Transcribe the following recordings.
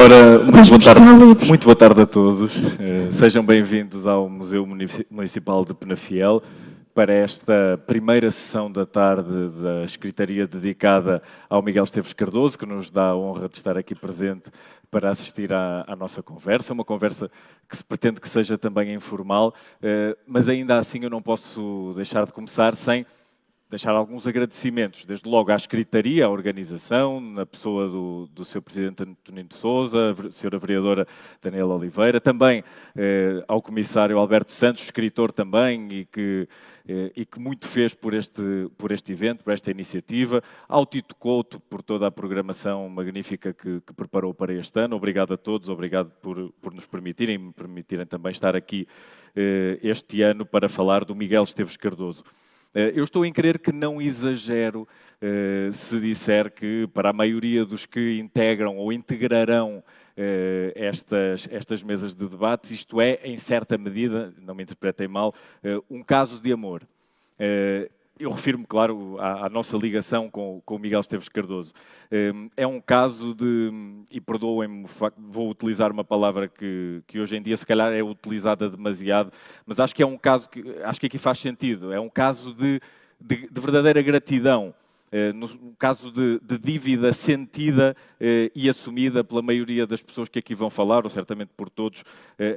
Ora, muito boa tarde a todos. Sejam bem-vindos ao Museu Municipal de Penafiel para esta primeira sessão da tarde da escritaria dedicada ao Miguel Esteves Cardoso, que nos dá a honra de estar aqui presente para assistir à nossa conversa, uma conversa que se pretende que seja também informal, mas ainda assim eu não posso deixar de começar sem deixar alguns agradecimentos, desde logo à escritaria, à organização, na pessoa do Sr. Presidente António de Sousa, a Sra. Vereadora Daniela Oliveira, também ao Comissário Alberto Santos, escritor também, e que muito fez por este evento, por esta iniciativa, ao Tito Couto, por toda a programação magnífica que preparou para este ano. Obrigado a todos, obrigado por nos me permitirem também estar aqui este ano para falar do Miguel Esteves Cardoso. Eu estou em crer que não exagero se disser que, para a maioria dos que integram ou integrarão estas mesas de debates, isto é, em certa medida, não me interpretem mal, um caso de amor. Eu refiro-me, claro, à nossa ligação com o Miguel Esteves Cardoso. É um caso de, e perdoem-me, vou utilizar uma palavra que hoje em dia se calhar é utilizada demasiado, mas acho que é um caso acho que aqui faz sentido. É um caso de verdadeira gratidão. No caso de dívida sentida e assumida pela maioria das pessoas que aqui vão falar, ou certamente por todos,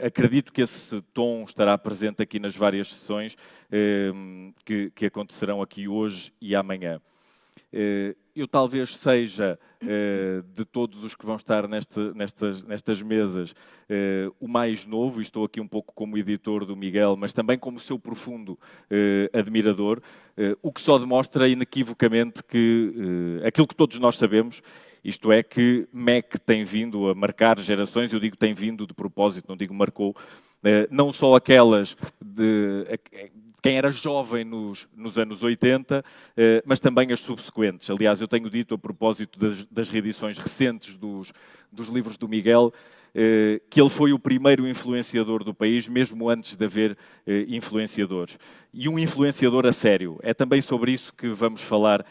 acredito que esse tom estará presente aqui nas várias sessões que acontecerão aqui hoje e amanhã. Eu talvez seja, de todos os que vão estar nestas mesas, o mais novo, e estou aqui um pouco como editor do Miguel, mas também como seu profundo admirador, o que só demonstra inequivocamente que aquilo que todos nós sabemos, isto é, que MEC tem vindo a marcar gerações, eu digo tem vindo de propósito, não digo marcou, não só aquelas de quem era jovem nos anos 80, mas também as subsequentes. Aliás, eu tenho dito, a propósito das reedições recentes dos livros do Miguel, que ele foi o primeiro influenciador do país, mesmo antes de haver influenciadores. E um influenciador a sério. É também sobre isso que vamos falar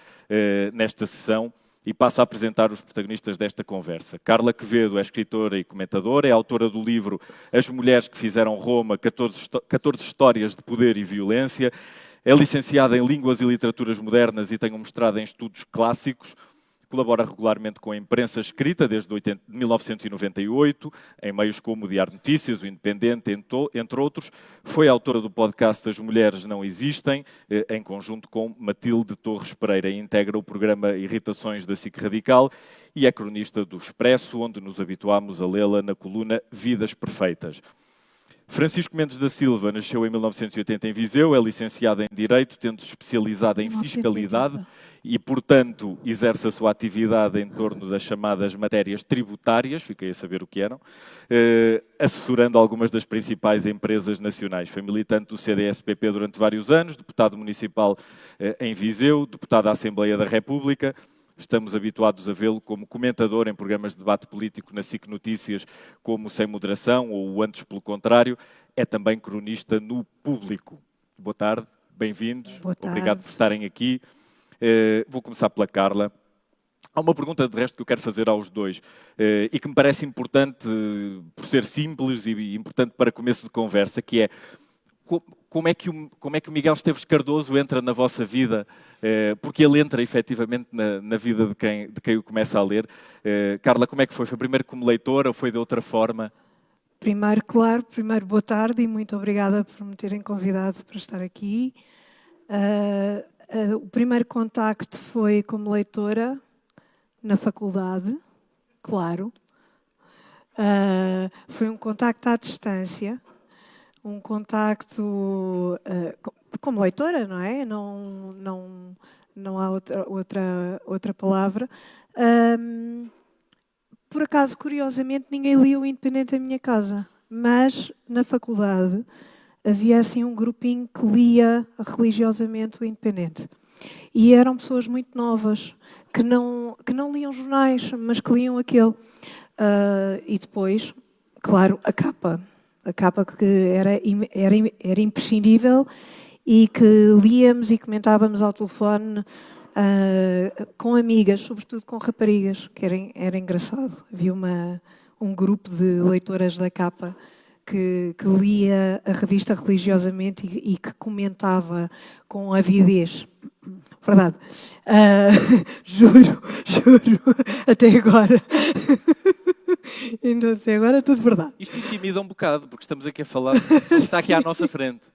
nesta sessão. E passo a apresentar os protagonistas desta conversa. Carla Quevedo é escritora e comentadora, é autora do livro As Mulheres que Fizeram Roma, 14 Histórias de Poder e Violência, é licenciada em Línguas e Literaturas Modernas e tem um mestrado em Estudos Clássicos, colabora regularmente com a imprensa escrita desde 1998, em meios como o Diário de Notícias, o Independente, entre outros. Foi autora do podcast As Mulheres Não Existem, em conjunto com Matilde Torres Pereira, e integra o programa Irritações da SIC Radical e é cronista do Expresso, onde nos habituámos a lê-la na coluna Vidas Perfeitas. Francisco Mendes da Silva nasceu em 1980 em Viseu, é licenciado em Direito, tendo se especializado em Fiscalidade e, portanto, exerce a sua atividade em torno das chamadas matérias tributárias, fiquei a saber o que eram, assessorando algumas das principais empresas nacionais. Foi militante do CDS-PP durante vários anos, deputado municipal em Viseu, deputado da Assembleia da República. Estamos habituados a vê-lo como comentador em programas de debate político na SIC Notícias, como Sem Moderação ou Antes pelo Contrário. É também cronista no Público. Boa tarde, bem-vindos. Boa tarde. Obrigado por estarem aqui. Vou começar pela Carla. Há uma pergunta, de resto, que eu quero fazer aos dois e que me parece importante por ser simples e importante para começo de conversa, que é: como é que o Miguel Esteves Cardoso entra na vossa vida? Porque ele entra efetivamente na vida de quem o começa a ler. Carla, como é que foi? Foi primeiro como leitora ou foi de outra forma? Primeiro, boa tarde e muito obrigada por me terem convidado para estar aqui. O primeiro contacto foi como leitora na faculdade, claro. Foi um contacto à distância. Um contacto como leitora, não é? Não há outra palavra. Por acaso, curiosamente, ninguém lia o Independente em minha casa, mas na faculdade havia assim um grupinho que lia religiosamente o Independente. E eram pessoas muito novas, que não liam jornais, mas que liam aquele. E depois, claro, a capa que era imprescindível e que líamos e comentávamos ao telefone com amigas, sobretudo com raparigas, que era engraçado. Havia uma um grupo de leitoras da capa que lia a revista religiosamente e que comentava com avidez. Verdade. Juro, até agora. Então, até agora, tudo verdade. Isto intimida um bocado, porque estamos aqui a falar, está aqui à nossa frente.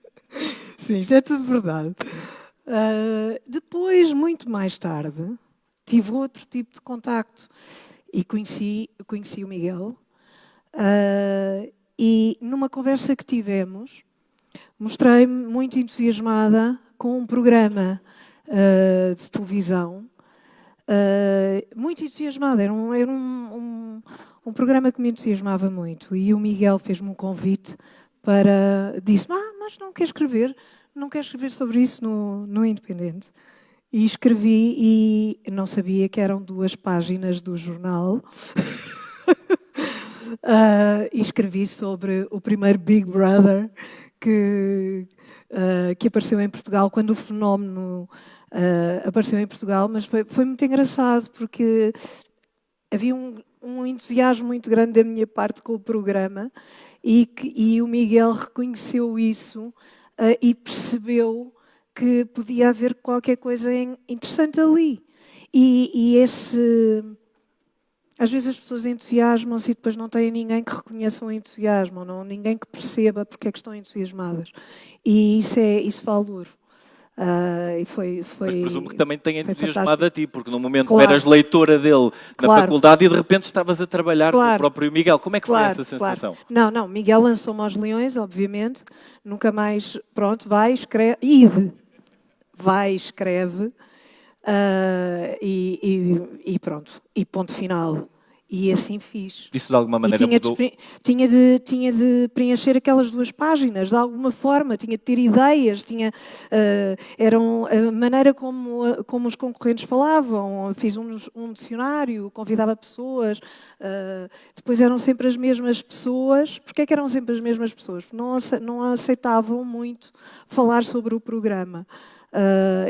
Sim, isto é tudo verdade. Depois, muito mais tarde, tive outro tipo de contacto e conheci o Miguel. E numa conversa que tivemos, mostrei-me muito entusiasmada com um programa de televisão. Muito entusiasmada, era um programa que me entusiasmava muito. E o Miguel fez-me um convite disse-me, mas não quer escrever sobre isso no Independente. E escrevi e não sabia que eram 2 páginas do jornal. E escrevi sobre o primeiro Big Brother que apareceu em Portugal, quando o fenómeno apareceu em Portugal, mas foi muito engraçado, porque havia um entusiasmo muito grande da minha parte com o programa e o Miguel reconheceu isso e percebeu que podia haver qualquer coisa interessante ali. Às vezes as pessoas entusiasmam-se e depois não têm ninguém que reconheça o entusiasmo, não, ninguém que perceba porque é que estão entusiasmadas. E isso vale ouro. Mas presumo que também tenha entusiasmado fantástico. a ti, porque no momento que eras leitora dele na faculdade e de repente estavas a trabalhar com o próprio Miguel. Como é que foi essa sensação? Não, Miguel lançou-me aos leões, obviamente. Nunca mais, pronto, escreve. E pronto, e ponto final. E assim fiz. Isso de alguma maneira mudou? Tinha de preencher aquelas 2 páginas, de alguma forma, tinha de ter ideias, eram a maneira como os concorrentes falavam. Fiz um dicionário, convidava pessoas, depois eram sempre as mesmas pessoas. Porquê é que eram sempre as mesmas pessoas? Porque não aceitavam muito falar sobre o programa.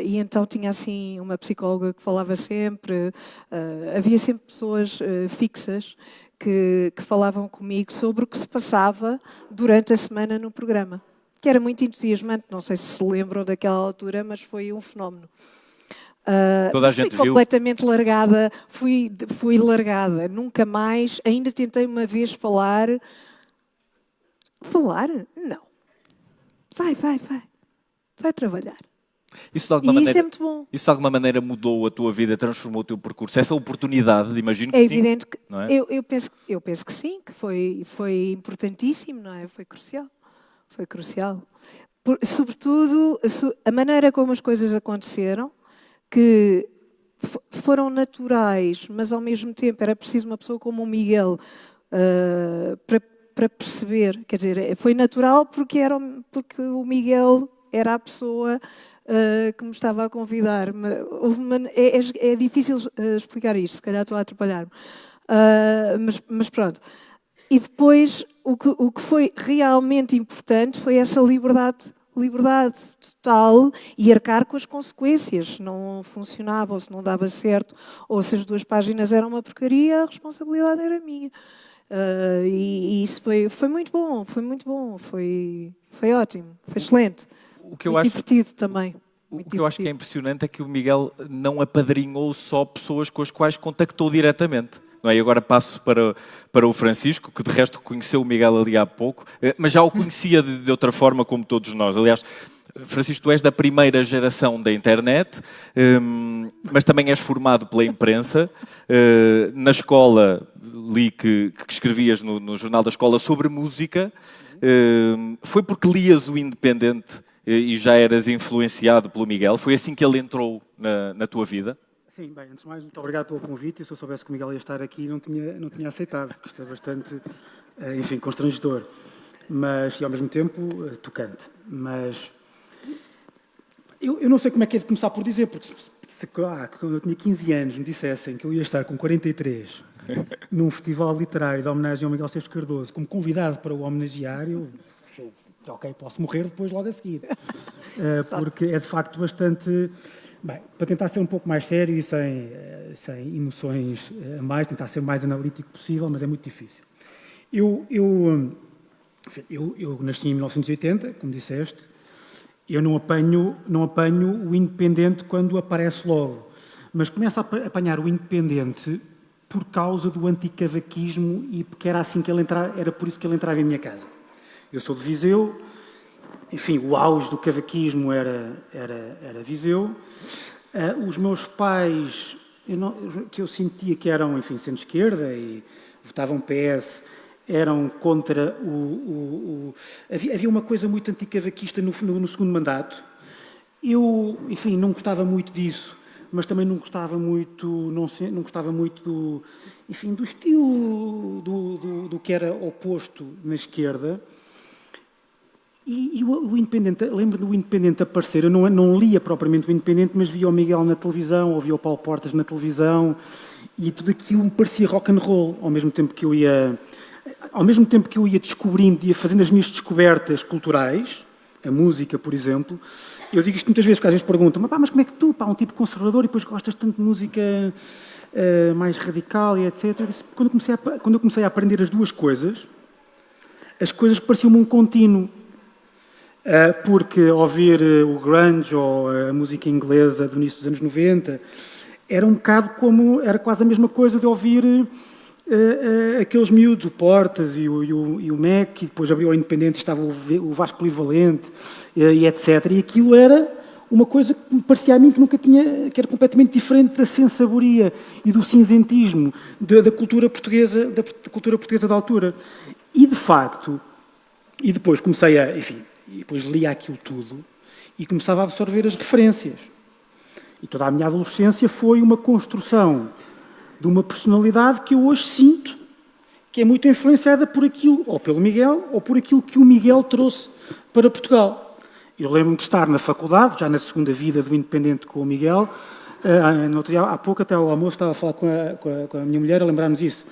E então tinha assim uma psicóloga que falava sempre, havia sempre pessoas fixas que falavam comigo sobre o que se passava durante a semana no programa, que era muito entusiasmante. Não sei se lembram daquela altura, mas foi um fenómeno. Toda a gente fui completamente largada, fui largada, nunca mais, ainda tentei uma vez falar? Não. Vai trabalhar. Isso é muito bom. Isso de alguma maneira mudou a tua vida, transformou o teu percurso? Essa oportunidade, imagino que é evidente que não é? eu penso que sim, que foi importantíssimo, não é? Foi crucial. Sobretudo a maneira como as coisas aconteceram, que foram naturais, mas ao mesmo tempo era preciso uma pessoa como o Miguel para perceber. Quer dizer, foi natural porque o Miguel era a pessoa que me estava a convidar. É difícil explicar isto, se calhar estou a atrapalhar-me. Mas pronto. E depois, o que foi realmente importante foi essa liberdade total e arcar com as consequências. Se não funcionava, ou se não dava certo, ou se as 2 páginas eram uma porcaria, a responsabilidade era minha. E isso foi muito bom, foi ótimo, foi excelente. Divertido também. O que eu acho que é impressionante é que o Miguel não apadrinhou só pessoas com as quais contactou diretamente. Não é? E agora passo para o Francisco, que de resto conheceu o Miguel ali há pouco, mas já o conhecia de outra forma, como todos nós. Aliás, Francisco, tu és da primeira geração da internet, mas também és formado pela imprensa. Na escola, li que escrevias no jornal da escola sobre música. Foi porque lias o Independente e já eras influenciado pelo Miguel? Foi assim que ele entrou na tua vida? Sim, bem, antes de mais, muito obrigado pelo convite. Se eu soubesse que o Miguel ia estar aqui, não tinha aceitado, porque isto é bastante, enfim, constrangedor, mas, e ao mesmo tempo, tocante. Mas eu não sei como é que é de começar por dizer, porque se quando eu tinha 15 anos me dissessem que eu ia estar com 43 num festival literário de homenagem ao Miguel Esteves Cardoso, como convidado para o homenagear, ok, posso morrer depois logo a seguir. Porque é de facto bastante... Bem, para tentar ser um pouco mais sério e sem emoções a mais, tentar ser o mais analítico possível, mas é muito difícil. Eu nasci em 1980, como disseste. Eu não apanho o independente quando aparece logo, mas começo a apanhar o independente por causa do anticavaquismo e porque era assim que ele entrava, era por isso que ele entrava em minha casa. Eu sou de Viseu, enfim, o auge do cavaquismo era Viseu. Os meus pais, que eu sentia que eram, enfim, centro-esquerda e votavam PS, eram contra havia uma coisa muito anticavaquista no segundo mandato. Eu, enfim, não gostava muito disso, mas também não gostava muito do, enfim, do estilo do que era oposto na esquerda. E o Independente, lembro do Independente aparecer, eu não lia propriamente o Independente, mas via o Miguel na televisão, ouvia o Paulo Portas na televisão, e tudo aquilo me parecia rock and roll, ao mesmo tempo que eu ia descobrindo, ia fazendo as minhas descobertas culturais, a música, por exemplo. Eu digo isto muitas vezes, porque às vezes perguntam, mas como é que tu, um tipo conservador, e depois gostas tanto de música mais radical e etc. Eu disse, quando eu comecei a aprender as duas coisas, as coisas pareciam-me um contínuo. Porque ouvir o grunge ou a música inglesa do início dos anos 90 era um bocado como, era quase a mesma coisa de ouvir aqueles miúdos, o Portas e o Mac, e depois abriu o Independente e estava o Vasco Polivalente e etc. E aquilo era uma coisa que me parecia a mim que era completamente diferente da sensaboria e do cinzentismo da cultura portuguesa da altura. E de facto, e depois comecei e depois lia aquilo tudo e começava a absorver as referências. E toda a minha adolescência foi uma construção de uma personalidade que eu hoje sinto que é muito influenciada por aquilo, ou pelo Miguel, ou por aquilo que o Miguel trouxe para Portugal. Eu lembro-me de estar na faculdade, já na segunda vida do Independente com o Miguel. No outro dia, há pouco, até ao almoço, estava a falar com a minha mulher a lembrar-nos disso,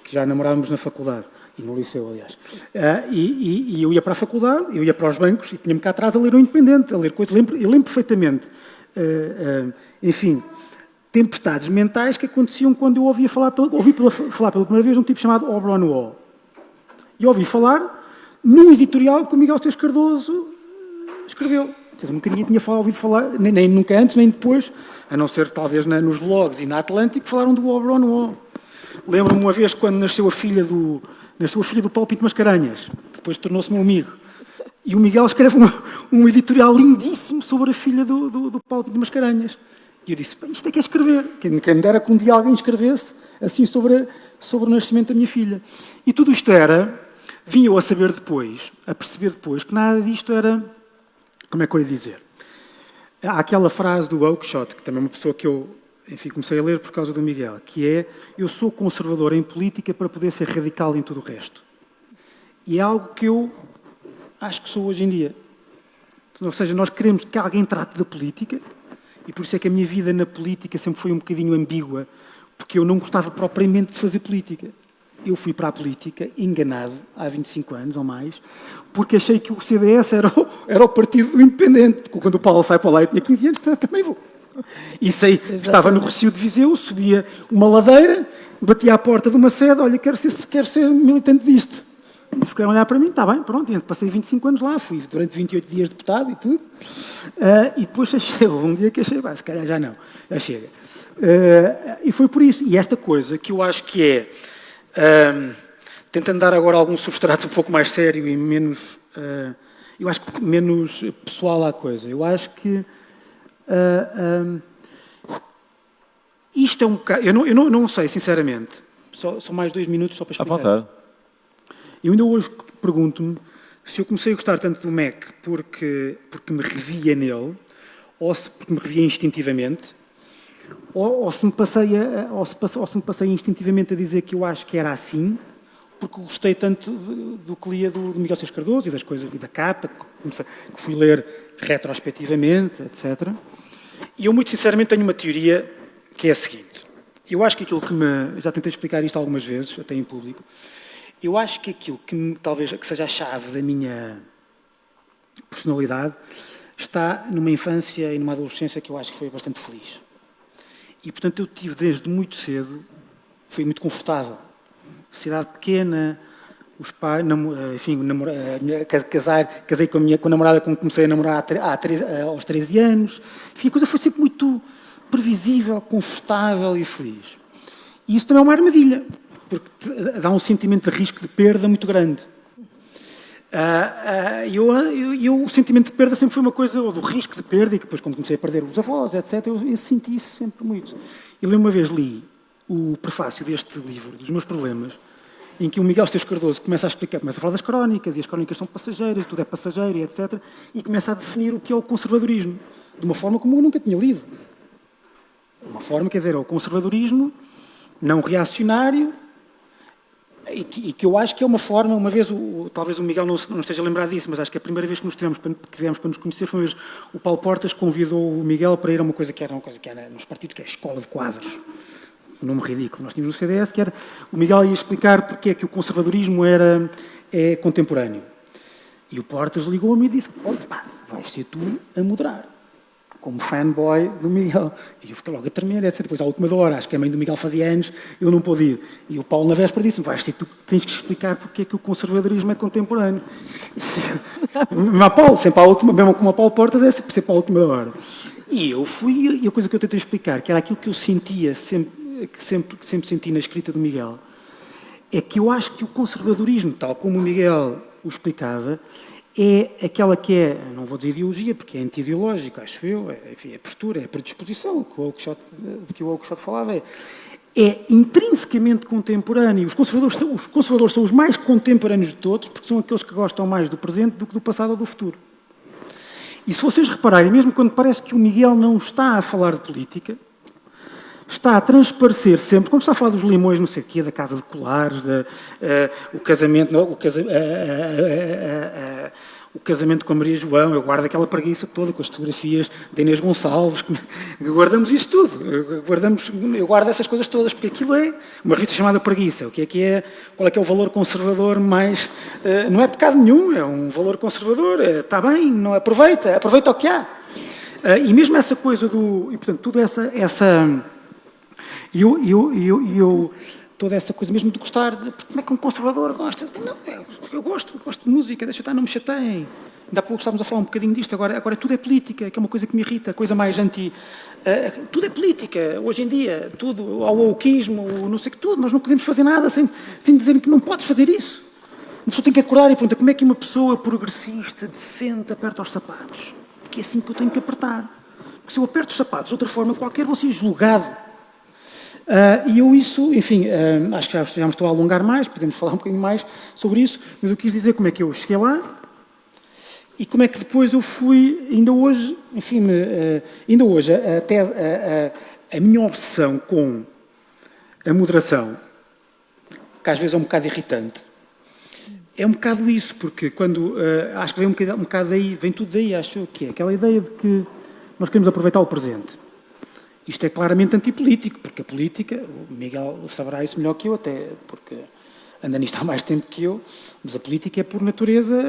que já namorávamos na faculdade. E no liceu, aliás. E eu ia para a faculdade, eu ia para os bancos e punha-me cá atrás a ler o Independente, a ler coisas. Eu lembro perfeitamente, enfim, tempestades mentais que aconteciam quando eu ouvi falar pela primeira vez de um tipo chamado Auberon Waugh. E ouvi falar num editorial que o Miguel Esteves Cardoso escreveu. Quer dizer, nunca tinha ouvido falar, nem nunca antes, nem depois, a não ser talvez nos blogs e na Atlântico, falaram do Auberon Waugh. Lembro-me uma vez quando nasceu a filha do Paulo Pinto Mascarenhas, depois tornou-se meu amigo. E o Miguel escreve um editorial lindíssimo sobre a filha do Paulo Pinto Mascarenhas. E eu disse, isto é que é escrever. Quem me dera que um dia alguém escrevesse assim sobre o nascimento da minha filha. E tudo isto vim eu a saber depois, a perceber depois, que nada disto era, como é que eu ia dizer? Há aquela frase do Oakeshott, que também é uma pessoa que eu, enfim, comecei a ler por causa do Miguel, que é, eu sou conservador em política para poder ser radical em tudo o resto. E é algo que eu acho que sou hoje em dia. Ou seja, nós queremos que alguém trate da política, e por isso é que a minha vida na política sempre foi um bocadinho ambígua, porque eu não gostava propriamente de fazer política. Eu fui para a política enganado há 25 anos ou mais, porque achei que o CDS era o partido do Independente. Quando o Paulo sai para lá, eu tinha 15 anos, também vou. E sei, estava no Recio de Viseu, subia uma ladeira, batia à porta de uma sede, olha, quero ser militante disto. E ficaram a olhar para mim, está bem, pronto, passei 25 anos lá, fui durante 28 dias deputado e tudo. E depois achei, um dia que achei, se calhar já não, já chega. E foi por isso. E esta coisa que eu acho que é, tentando dar agora algum substrato um pouco mais sério e menos, eu acho que menos pessoal à coisa. Eu acho que isto é um bocado... Eu não sei, sinceramente. Só mais 2 minutos só para explicar. À vontade. Eu ainda hoje pergunto-me se eu comecei a gostar tanto do Mac porque me revia nele, ou se porque me revia instintivamente, ou se me passei instintivamente a dizer que eu acho que era assim, porque gostei tanto do que lia do Miguel Esteves Cardoso e das coisas, e da capa, que fui ler retrospectivamente, etc. E eu, muito sinceramente, tenho uma teoria que é a seguinte. Eu acho que aquilo que já tentei explicar isto algumas vezes, até em público. Eu acho que aquilo talvez que seja a chave da minha personalidade está numa infância e numa adolescência que eu acho que foi bastante feliz. E, portanto, eu tive desde muito cedo, fui muito confortável. Cidade pequena, os pais, enfim, casei com a namorada com que comecei a namorar aos 13 anos. Enfim, a coisa foi sempre muito previsível, confortável e feliz. E isso também é uma armadilha, porque dá um sentimento de risco de perda muito grande. O sentimento de perda sempre foi uma coisa, ou do risco de perda, e depois, quando comecei a perder os avós, etc., eu senti isso sempre muito. Eu lembro uma vez li o prefácio deste livro, dos meus problemas, em que o Miguel Esteves Cardoso começa a falar das crónicas, e as crónicas são passageiras, tudo é passageiro, etc., e começa a definir o que é o conservadorismo, de uma forma como eu nunca tinha lido. Uma forma, quer dizer, é o conservadorismo não reacionário, e que eu acho que é uma forma, uma vez, talvez o Miguel não esteja lembrado disso, mas acho que a primeira vez que tivemos para nos conhecer foi uma vez o Paulo Portas convidou o Miguel para ir a uma coisa que era nos partidos, que é a Escola de Quadros. Um nome ridículo. Nós tínhamos no CDS, que era o Miguel ia explicar porque é que o conservadorismo é contemporâneo. E o Portas ligou-me e disse, vais ser tu a moderar, como fanboy do Miguel. E eu fiquei logo a tremer, etc. Depois, à última hora, acho que a mãe do Miguel fazia anos, eu não pude ir. E o Paulo, na véspera, disse, vais ser tu que tens que explicar porque é que o conservadorismo é contemporâneo. Mas Paulo, sempre à última, mesmo como o Paulo Portas, é sempre à última hora. E eu fui, e a coisa que eu tentei explicar, que era aquilo que eu sentia, que sempre senti na escrita do Miguel, é que eu acho que o conservadorismo, tal como o Miguel o explicava, é aquela que é, não vou dizer ideologia, porque é anti-ideológico, acho eu, enfim, é postura, é predisposição, de que o Oakeshott falava, é intrinsecamente contemporâneo. Os conservadores são os mais contemporâneos de todos, porque são aqueles que gostam mais do presente do que do passado ou do futuro. E se vocês repararem, mesmo quando parece que o Miguel não está a falar de política, está a transparecer sempre, quando está a falar dos limões, não sei o quê, da casa de colares, o casamento, o casamento com a Maria João, eu guardo aquela preguiça toda com as fotografias de Inês Gonçalves, guardamos isto tudo, eu guardo essas coisas todas, porque aquilo é uma revista chamada Preguiça, qual é que é o valor conservador mais, não é pecado nenhum, é um valor conservador, está bem, não aproveita o que há. E mesmo essa coisa e portanto, tudo toda essa coisa mesmo de gostar, como é que um conservador gosta? Não, eu gosto de música, deixa estar, não me chateiem. Ainda há pouco estávamos a falar um bocadinho disto, agora tudo é política, que é uma coisa que me irrita, coisa mais tudo é política, hoje em dia, tudo, ao wokeismo, não sei o que tudo, nós não podemos fazer nada sem dizer que não podes fazer isso. Uma pessoa tem que acordar e perguntar como é que uma pessoa progressista, decente, aperta os sapatos. Porque é assim que eu tenho que apertar. Porque se eu aperto os sapatos de outra forma qualquer, vou ser julgado. E eu isso, enfim, acho que já me estou a alongar mais, podemos falar um bocadinho mais sobre isso, mas eu quis dizer como é que eu cheguei lá e como é que depois eu fui, ainda hoje, até a minha obsessão com a moderação, que às vezes é um bocado irritante, é um bocado isso, porque quando, acho que vem um bocado daí, vem tudo daí, acho que é aquela ideia de que nós queremos aproveitar o presente. Isto é claramente antipolítico, porque a política, o Miguel saberá isso melhor que eu, até porque anda nisto há mais tempo que eu, mas a política é, por natureza,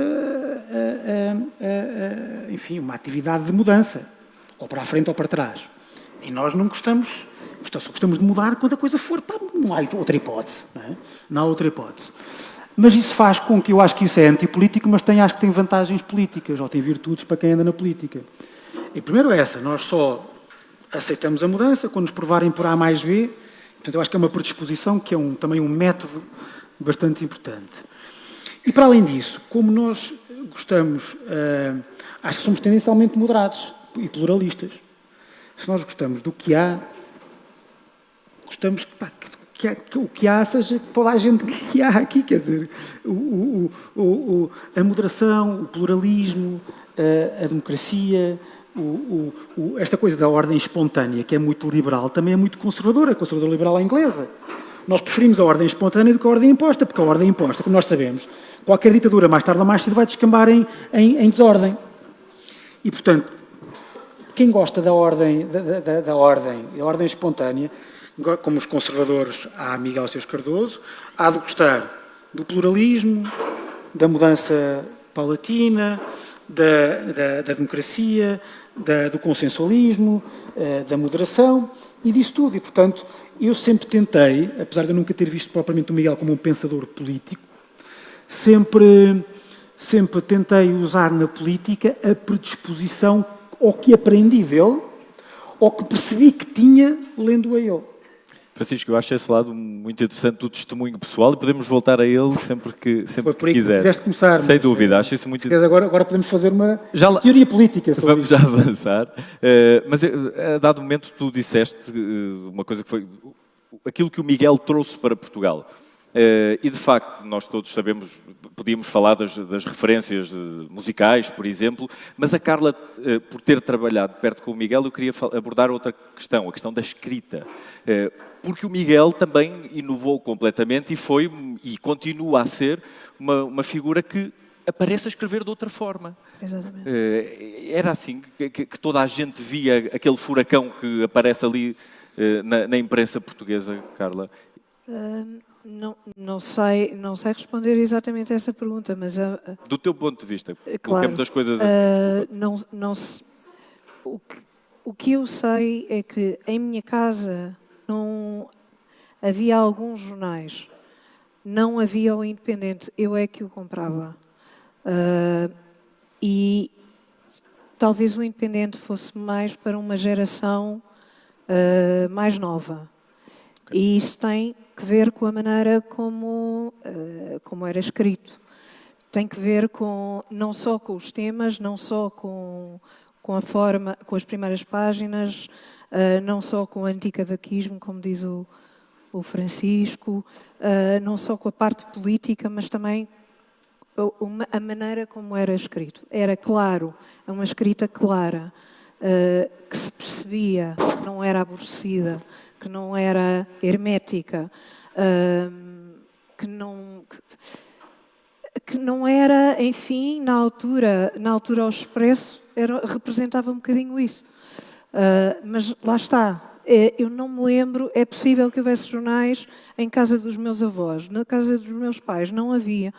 enfim, uma atividade de mudança, ou para a frente ou para trás. E nós não gostamos, só gostamos de mudar quando a coisa for, não há outra hipótese, não é? Não há outra hipótese. Mas isso faz com que eu acho que isso é antipolítico, mas acho que tem vantagens políticas, ou tem virtudes para quem anda na política. E primeiro nós só aceitamos a mudança quando nos provarem por A mais B. Portanto, eu acho que é uma predisposição que é também um método bastante importante. E, para além disso, como nós gostamos, acho que somos tendencialmente moderados e pluralistas. Se nós gostamos do que há, gostamos que o que há seja toda a gente que há aqui, quer dizer, a moderação, o pluralismo, a democracia, esta coisa da ordem espontânea, que é muito liberal, também é muito conservadora, conservadora liberal à inglesa. Nós preferimos a ordem espontânea do que a ordem imposta, porque a ordem imposta, como nós sabemos, qualquer ditadura, mais tarde ou mais cedo, vai descambar em desordem. E, portanto, quem gosta da ordem espontânea, como os conservadores, há Miguel Esteves Cardoso, há de gostar do pluralismo, da mudança paulatina, da democracia, do consensualismo, da moderação e disso tudo. E, portanto, eu sempre tentei, apesar de eu nunca ter visto propriamente o Miguel como um pensador político, sempre tentei usar na política a predisposição ao que aprendi dele, ou que percebi que tinha lendo a ele. Francisco, eu acho esse lado muito interessante do testemunho pessoal e podemos voltar a ele sempre que quiser. Quiseste começar. Sem dúvida, acho isso muito interessante. Agora podemos fazer uma Já teoria política sobre Vamos já avançar. Mas a dado momento tu disseste uma coisa que foi aquilo que o Miguel trouxe para Portugal. E de facto, nós todos sabemos, podíamos falar das referências musicais, por exemplo, mas a Carla, por ter trabalhado perto com o Miguel, eu queria abordar outra questão, a questão da escrita. Porque o Miguel também inovou completamente e continua a ser uma figura que aparece a escrever de outra forma. Exatamente. Era assim que toda a gente via aquele furacão que aparece ali na imprensa portuguesa, Carla? Não sei responder exatamente a essa pergunta, mas... Do teu ponto de vista, claro, coloquemos as coisas assim. O que eu sei é que em minha casa não havia alguns jornais, não havia o Independente, eu é que o comprava. E talvez o Independente fosse mais para uma geração mais nova. Okay. E isso tem que ver com a maneira como era escrito. Tem que ver não só com os temas, não só com a forma, com as primeiras páginas, não só com o anticavaquismo, como diz o Francisco, não só com a parte política, mas também a maneira como era escrito. Era claro, é uma escrita clara, que se percebia, que não era aborrecida, que não era hermética, que não era, enfim, na altura ao Expresso, representava um bocadinho isso. Mas lá está, eu não me lembro, é possível que houvesse jornais em casa dos meus avós, na casa dos meus pais, não havia.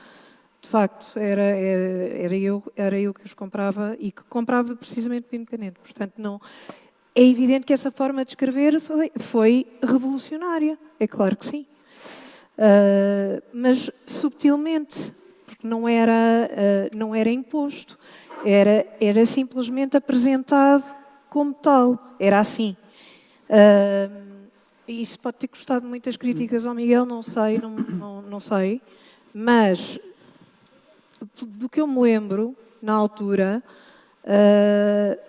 De facto, era eu que os comprava e que comprava precisamente o Independente. Portanto, não... É evidente que essa forma de escrever foi revolucionária, é claro que sim. Mas subtilmente, porque não era imposto, era simplesmente apresentado como tal, era assim. Isso pode ter custado muitas críticas ao Miguel, não sei, mas do que eu me lembro, na altura,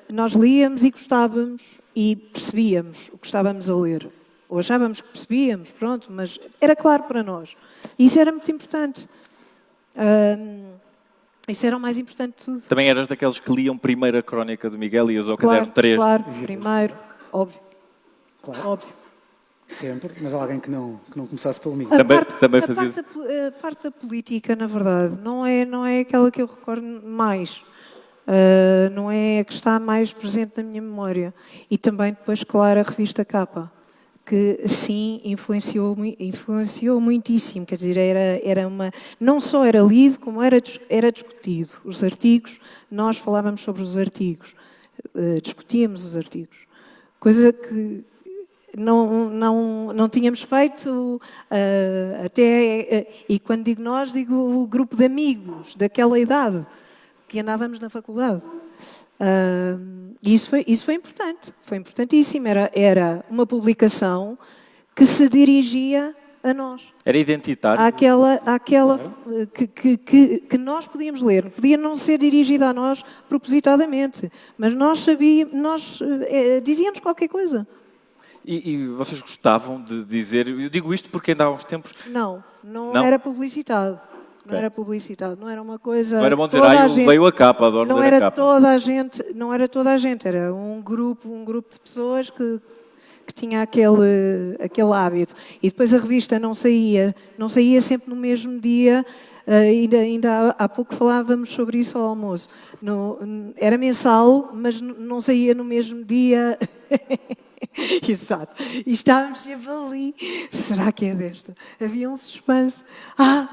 nós líamos e gostávamos e percebíamos o que estávamos a ler. Ou achávamos que percebíamos, pronto, mas era claro para nós. E isso era muito importante. Isso era o mais importante de tudo. Também eras daqueles que liam primeiro a crónica do Miguel e ias ao caderno 3? Claro, primeiro, óbvio. Claro. Óbvio. Sempre, mas alguém que não começasse pelo Miguel. A parte da política, na verdade, não é aquela que eu recordo mais. Não é a que está mais presente na minha memória. E também depois, claro, a revista Capa, que sim, influenciou muitíssimo. Quer dizer, era não só era lido, como era discutido. Os artigos, nós falávamos sobre os artigos, discutíamos os artigos. Coisa que não tínhamos feito até, e quando digo nós, digo o grupo de amigos daquela idade, que andávamos na faculdade. Isso foi importante, foi importantíssimo. Era uma publicação que se dirigia a nós. Era identitário. Àquela que nós podíamos ler. Podia não ser dirigida a nós propositadamente, mas nós dizíamos qualquer coisa. E vocês gostavam de dizer... Eu digo isto porque ainda há uns tempos... Não era publicitado. Não era publicitado, não era uma coisa... Não era bom dizer, veio a capa, adoro ler a capa. Não era toda a gente, era um grupo de pessoas que tinha aquele hábito. E depois a revista não saía sempre no mesmo dia, ainda há pouco falávamos sobre isso ao almoço. Era mensal, mas não saía no mesmo dia... Exato. E estávamos sempre ali. Será que é desta? Havia um suspense.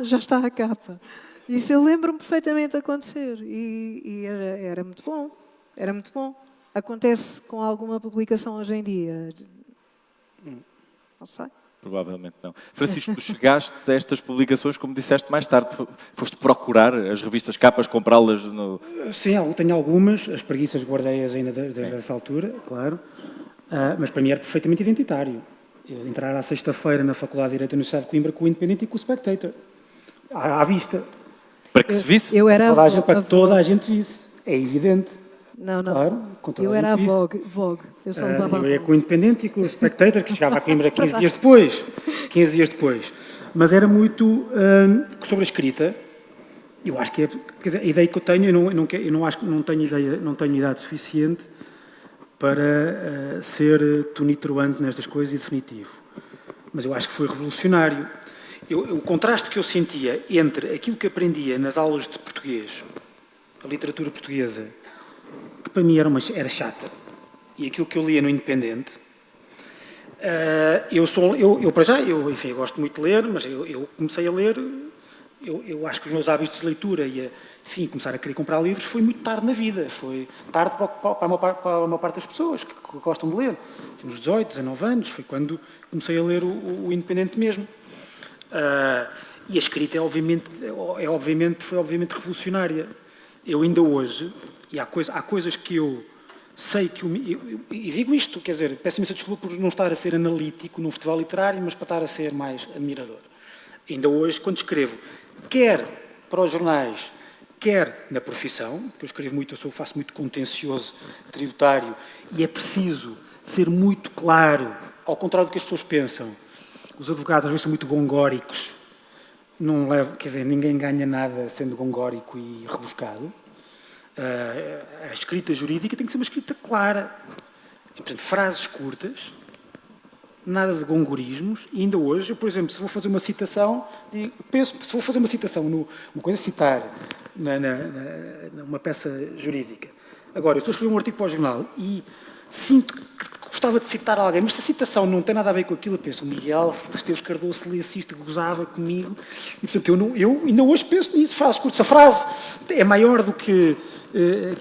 Já está a capa. Isso eu lembro-me perfeitamente de acontecer. E era muito bom. Era muito bom. Acontece com alguma publicação hoje em dia? Não sei. Provavelmente não. Francisco, tu chegaste a estas publicações, como disseste mais tarde, foste procurar as revistas capas, comprá-las no... Sim, tenho algumas, as preguiças guardei-as ainda desde essa altura, claro, mas para mim era perfeitamente identitário. Eu entrar à sexta-feira na Faculdade de Direito da Universidade de Coimbra com o Independente e com o Spectator, à vista. Para que se visse? Eu era Para que toda a gente visse, é evidente. Não. Claro, Eu era a Vogue. Eu só levava eu ia com o Independente e com o Spectator, que chegava a Coimbra 15 dias depois. 15 dias depois. Mas era muito sobre a escrita. Eu acho que quer dizer, a ideia que eu tenho, eu não acho que não tenho idade suficiente para ser tonitruante nestas coisas e definitivo. Mas eu acho que foi revolucionário. O contraste que eu sentia entre aquilo que aprendia nas aulas de português, a literatura portuguesa, que para mim era chata, e aquilo que eu lia no Independente, eu gosto muito de ler, mas eu comecei a ler, eu acho que os meus hábitos de leitura e começar a querer comprar livros foi muito tarde na vida, foi tarde para a maior parte das pessoas que gostam de ler. Nos 18, 19 anos, foi quando comecei a ler o Independente mesmo. E a escrita foi obviamente revolucionária. Eu ainda hoje, e há coisas que eu sei que... E digo isto, quer dizer, peço imensa desculpa por não estar a ser analítico num festival literário, mas para estar a ser mais admirador. Ainda hoje, quando escrevo, quer para os jornais, quer na profissão, que eu escrevo muito, faço muito contencioso tributário, e é preciso ser muito claro, ao contrário do que as pessoas pensam. Os advogados às vezes são muito gongóricos. Quer dizer, ninguém ganha nada sendo gongórico e rebuscado. A escrita jurídica tem que ser uma escrita clara. E, portanto, frases curtas, nada de gongorismos. E ainda hoje, eu, por exemplo, se vou fazer uma citação, se vou fazer uma citação, uma coisa é citar numa peça jurídica. Agora, eu estou a escrever um artigo para o jornal e sinto que gostava de citar alguém, mas se a citação não tem nada a ver com aquilo, eu penso, o Miguel Esteves Cardoso se lesse isto, gozava comigo. E, portanto, eu ainda hoje penso nisso, frases curtas. Se a frase é maior do que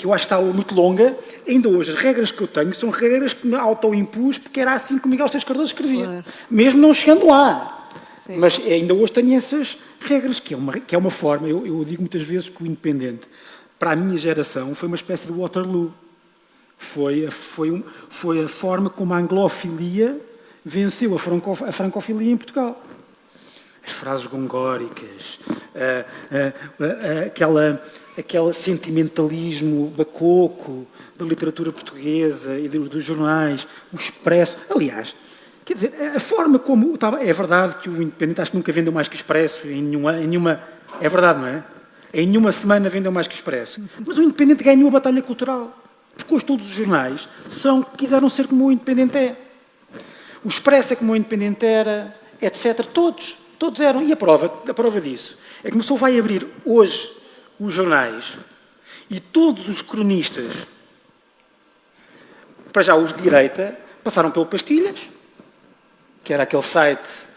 eu acho que está muito longa, ainda hoje as regras que eu tenho são regras que me auto-impus, porque era assim que o Miguel Esteves Cardoso escrevia. Claro. Mesmo não chegando lá. Sim. Mas ainda hoje tenho essas regras, que é uma forma, eu digo muitas vezes que o Independente, para a minha geração, foi uma espécie de Waterloo. Foi a forma como a anglofilia venceu a francofilia em Portugal. As frases gongóricas, aquele sentimentalismo bacoco da literatura portuguesa e dos jornais, o Expresso. Aliás, quer dizer, a forma como... É verdade que o Independente acho que nunca vendeu mais que o Expresso em nenhuma... É verdade, não é? Em nenhuma semana vendeu mais que o Expresso. Mas o Independente ganhou a batalha cultural. Porque hoje todos os jornais quiseram ser como o Independente é. O Expresso é como o Independente era, etc. Todos eram. E a prova disso é que uma pessoa vai abrir hoje os jornais e todos os cronistas, para já os de direita, passaram pelo Pastilhas, que era aquele site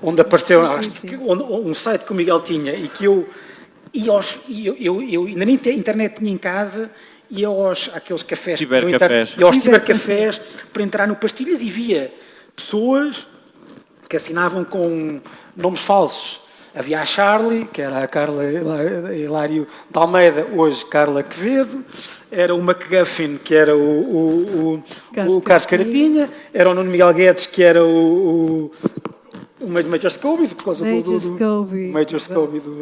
onde apareceu, um site que o Miguel tinha e que eu ainda nem internet tinha em casa, ia àqueles cafés, aos cibercafés para entrar no Pastilhas e via pessoas que assinavam com nomes falsos. Havia a Charlie, que era a Carla Hilário de Almeida, hoje Carla Quevedo, era o McGuffin, que era o Carlos Carapinha, era o Nuno Miguel Guedes, que era o Major Scobie, por causa do Major Scobie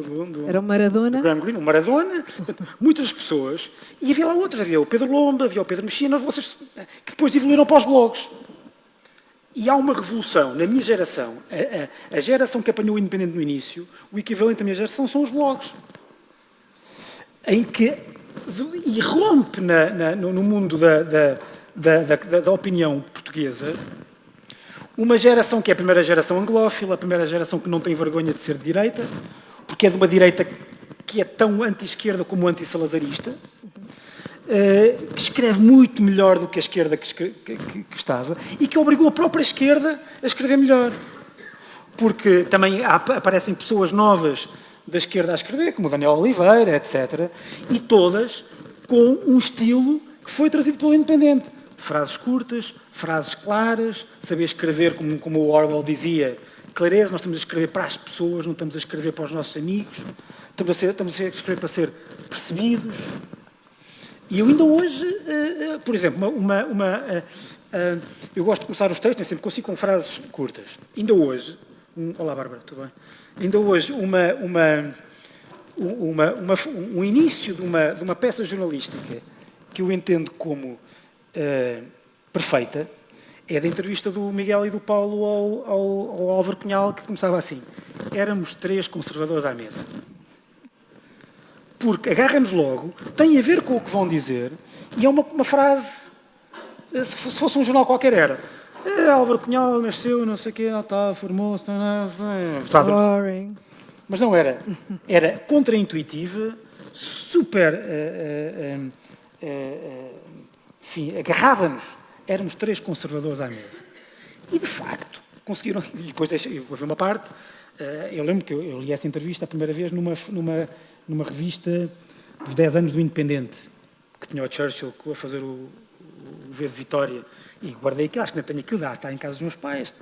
era o Maradona. Do Graham Greene, o Maradona. Portanto, muitas pessoas. E havia lá outras. Havia o Pedro Lomba, havia o Pedro Mexina, vocês que depois evoluíram para os blogs. E há uma revolução na minha geração. A geração que apanhou o Independente no início, o equivalente da minha geração são os blogs. Em que irrompe no mundo da opinião portuguesa uma geração que é a primeira geração anglófila, a primeira geração que não tem vergonha de ser de direita, porque é de uma direita que é tão anti-esquerda como anti-salazarista, que escreve muito melhor do que a esquerda que estava e que obrigou a própria esquerda a escrever melhor. Porque também aparecem pessoas novas da esquerda a escrever, como o Daniel Oliveira, etc. E todas com um estilo que foi trazido pelo Independente. frases curtas, frases claras, saber escrever, como o Orwell dizia, clareza, nós estamos a escrever para as pessoas, não estamos a escrever para os nossos amigos, estamos a escrever para ser percebidos. E eu ainda hoje, por exemplo, eu gosto de começar os textos, nem sempre consigo com frases curtas. Ainda hoje, olá Bárbara, tudo bem? Ainda hoje, um início de uma peça jornalística que eu entendo como perfeita é da entrevista do Miguel e do Paulo ao Álvaro Cunhal, que começava assim: éramos 3 conservadores à mesa. Porque agarra-nos logo, tem a ver com o que vão dizer, e é uma frase, se fosse um jornal qualquer era: Álvaro Cunhal nasceu, não sei o quê, formou-se, Boring. mas não era. Era contraintuitiva, super, enfim, agarrava-nos. Éramos 3 conservadores à mesa. E, de facto, conseguiram... E depois houve uma parte... eu lembro que eu li essa entrevista a primeira vez numa revista dos 10 anos do Independente, que tinha o Churchill a fazer o V de Vitória. E guardei aquilo, acho que ainda tenho aquilo, está em casa dos meus pais.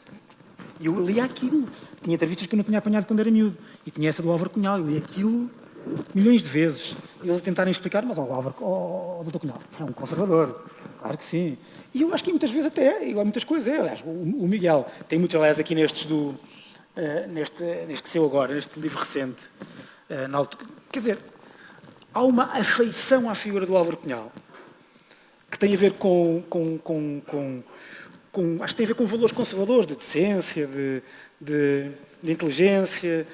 E eu lia aquilo. Tinha entrevistas que eu não tinha apanhado quando era miúdo. E tinha essa do Álvaro Cunhal. Eu li aquilo milhões de vezes. E eles a tentarem explicar, mas o Dr. Cunhal foi um conservador. Claro que sim. E eu acho que muitas vezes até, igual muitas coisas, aliás, o Miguel tem muitos, aliás, aqui neste que saiu agora, neste livro recente, quer dizer, há uma afeição à figura do Álvaro Cunhal que tem a ver acho que tem a ver com valores conservadores, de decência, de inteligência,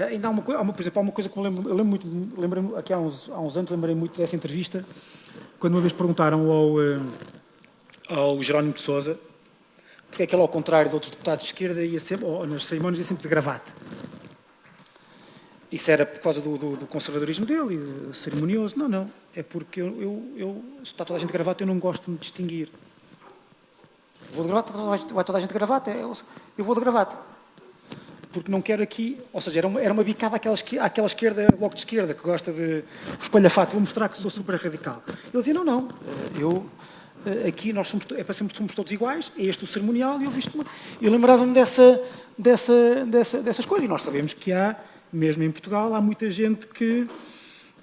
ainda por exemplo, há uma coisa que eu lembro muito, aqui há uns anos, lembrei muito dessa entrevista, quando uma vez perguntaram ao Jerónimo de Sousa porque é que ele, ao contrário de outros deputados de esquerda, ia sempre, ou nas cerimónias, ia sempre de gravata. Isso era por causa do conservadorismo dele, cerimonioso. Não. É porque se está toda a gente de gravata, eu não gosto de me distinguir. Vou de gravata, vai toda a gente de gravata, eu vou de gravata. Porque não quero aqui... Ou seja, era uma bicada àquela esquerda, bloco de esquerda, que gosta de espalhafato. Vou mostrar que sou super radical. Ele dizia, não. Aqui nós somos todos iguais, é este o cerimonial, e eu lembrava-me dessas coisas. E nós sabemos que mesmo em Portugal, há muita gente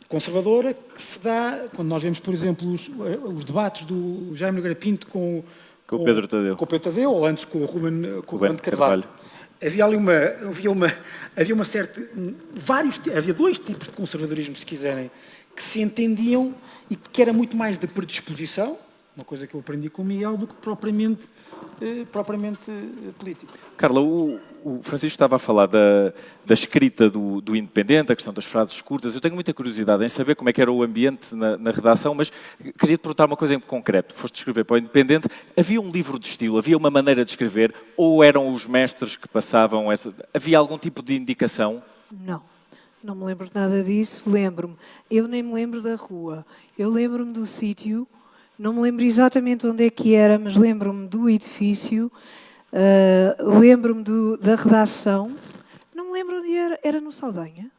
conservadora que se dá... Quando nós vemos, por exemplo, os debates do Jaime Nogueira Pinto com o Pedro Tadeu. Com o Pedro Tadeu, ou antes com o Ruben de Carvalho. Havia 2 tipos de conservadorismo, se quiserem, que se entendiam e que era muito mais de predisposição, uma coisa que eu aprendi com o Miguel, do que propriamente político. Carla, o Francisco estava a falar da escrita do Independente, a questão das frases curtas. Eu tenho muita curiosidade em saber como é que era o ambiente na redação, mas queria te perguntar uma coisa em concreto. Foste escrever para o Independente, havia um livro de estilo, havia uma maneira de escrever, ou eram os mestres que passavam essa... Havia algum tipo de indicação? Não me lembro de nada disso. Lembro-me. Eu nem me lembro da rua. Eu lembro-me do sítio. Não me lembro exatamente onde é que era, mas lembro-me do edifício, lembro-me da redação. Não me lembro onde era. Era no Saldanha?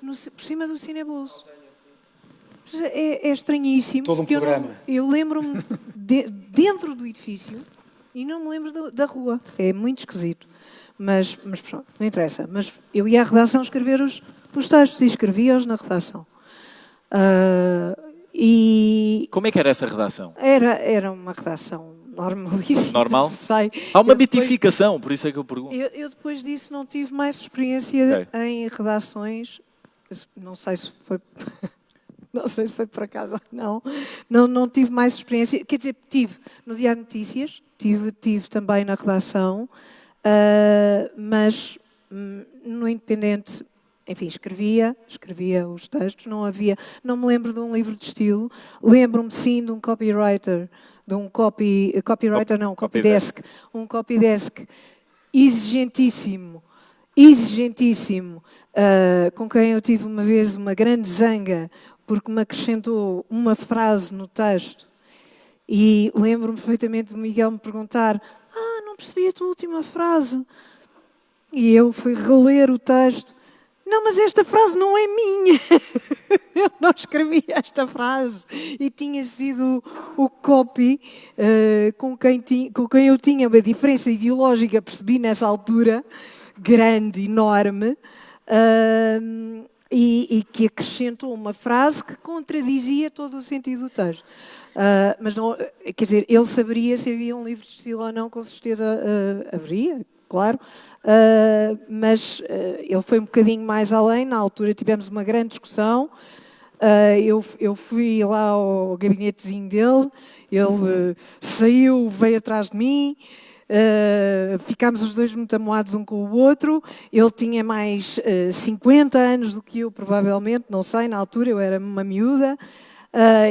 Por cima do Cinebouço. É estranhíssimo. Todo um programa. Eu lembro-me dentro do edifício e não me lembro da rua. É muito esquisito. Mas pronto, não interessa. Mas eu ia à redação escrever os textos e escrevia-os na redação. Como é que era essa redação? Era uma redação normalíssima. Normal? Sei. Há uma mitificação, por isso é que eu pergunto. Eu depois disso não tive mais experiência em redações. Não sei se foi... Não sei se foi por acaso ou não. Não tive mais experiência. Quer dizer, tive no Diário de Notícias, tive também na redação, mas no Independente... Enfim, escrevia os textos, não me lembro de um livro de estilo. Lembro-me, sim, de um copywriter, um copydesk exigentíssimo, com quem eu tive uma vez uma grande zanga, porque me acrescentou uma frase no texto. E lembro-me perfeitamente de Miguel me perguntar: não percebi a tua última frase. E eu fui reler o texto. Não, mas esta frase não é minha. eu não escrevi esta frase e tinha sido o copy com quem eu tinha uma diferença ideológica, percebi nessa altura, grande, enorme, e que acrescentou uma frase que contradizia todo o sentido do texto. Mas não, quer dizer, ele saberia se havia um livro de estilo ou não, com certeza haveria, claro. Mas ele foi um bocadinho mais além. Na altura tivemos uma grande discussão. Eu fui lá ao gabinetezinho dele, ele saiu, veio atrás de mim. Ficámos os dois muito amoados um com o outro. Ele tinha mais 50 anos do que eu, provavelmente, não sei, na altura eu era uma miúda,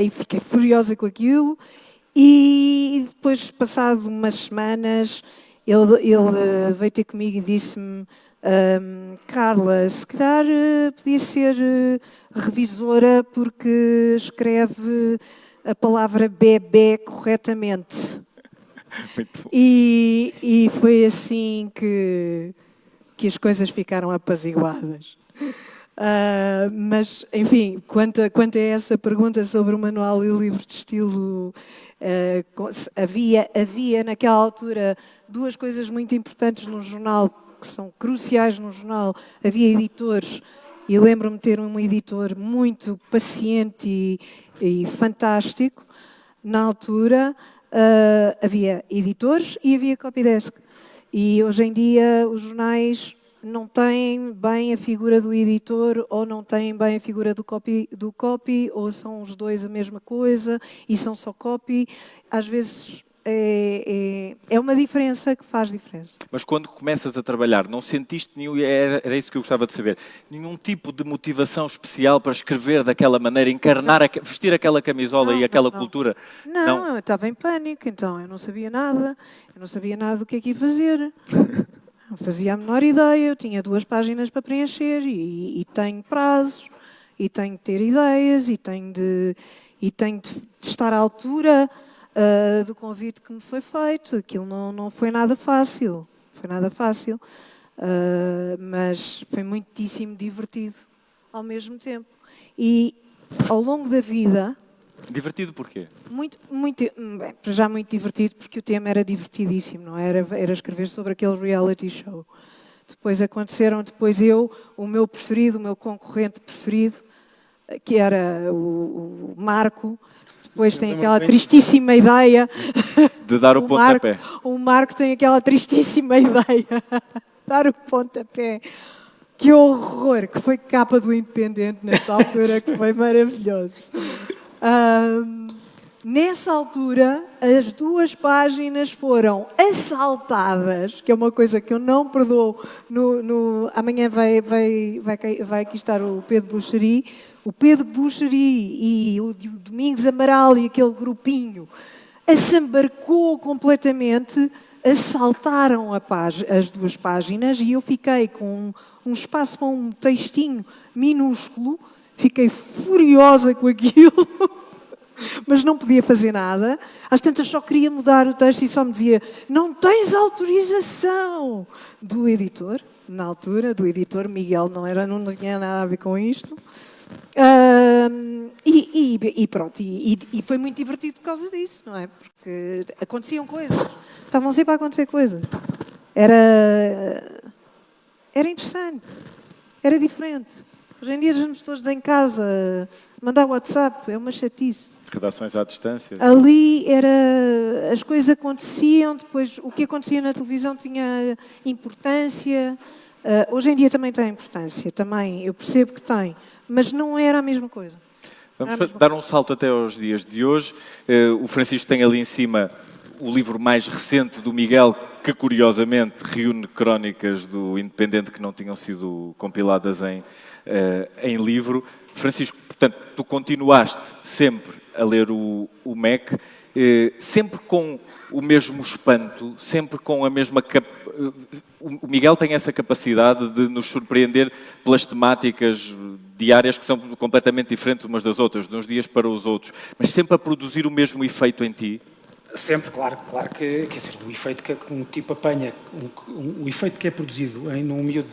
e fiquei furiosa com aquilo. E depois, passado umas semanas, ele veio ter comigo e disse-me: Carla, se calhar podia ser revisora porque escreve a palavra bebé corretamente. E foi assim que as coisas ficaram apaziguadas. Mas, enfim, quanto a essa pergunta sobre o manual e o livro de estilo, havia naquela altura duas coisas muito importantes no jornal, que são cruciais no jornal. Havia editores, e lembro-me de ter um editor muito paciente e fantástico na altura. Havia editores e havia copydesk. E hoje em dia os jornais não têm bem a figura do editor ou não têm bem a figura do copy, ou são os dois a mesma coisa e são só copy. Às vezes é uma diferença que faz diferença. Mas quando começas a trabalhar, não sentiste nenhum, era isso que eu gostava de saber, nenhum tipo de motivação especial para escrever daquela maneira, encarnar, vestir aquela camisola e aquela cultura? Não, eu estava em pânico, então eu não sabia nada, do que é que ia fazer. Não fazia a menor ideia, eu tinha 2 páginas para preencher e tenho prazos, e tenho de ter ideias, e tenho de estar à altura do convite que me foi feito. Aquilo não foi nada fácil. Mas foi muitíssimo divertido ao mesmo tempo. E ao longo da vida... Divertido porquê? Para já muito divertido, porque o tema era divertidíssimo, não era? Era escrever sobre aquele reality show. Depois aconteceram, o meu preferido, o meu concorrente preferido, que era o Marco. Depois tem aquela tristíssima ideia de dar o pontapé. O Marco tem aquela tristíssima ideia dar o pontapé. Que horror! Que foi capa do Independente nessa altura, que foi maravilhoso. Nessa altura, as 2 páginas foram assaltadas, que é uma coisa que eu não perdoo. Amanhã vai aqui estar o Pedro Buxeri. O Pedro Buxeri e o Domingos Amaral e aquele grupinho assambarcou completamente, assaltaram as 2 páginas e eu fiquei com um espaço com um textinho minúsculo. Fiquei furiosa com aquilo, mas não podia fazer nada. Às tantas só queria mudar o texto e só me dizia: não tens autorização do editor. Na altura, do editor Miguel, não tinha nada a ver com isto. E pronto, e foi muito divertido por causa disso, não é? Porque aconteciam coisas, estavam sempre a acontecer coisas. Era interessante, era diferente. Hoje em dia estamos todos em casa, mandar WhatsApp é uma chatice. Redações à distância. Ali as coisas aconteciam, depois o que acontecia na televisão tinha importância. Hoje em dia também tem importância, também eu percebo que tem, mas não era a mesma coisa. Vamos dar um salto até aos dias de hoje. O Francisco tem ali em cima o livro mais recente do Miguel, que curiosamente reúne crónicas do Independente que não tinham sido compiladas em livro. Francisco, portanto, tu continuaste sempre a ler o MEC, sempre com o mesmo espanto, sempre com a mesma... O Miguel tem essa capacidade de nos surpreender pelas temáticas diárias que são completamente diferentes umas das outras, de uns dias para os outros, mas sempre a produzir o mesmo efeito em ti. Sempre, claro que quer dizer, o efeito que um tipo apanha, o efeito que é produzido num miúdo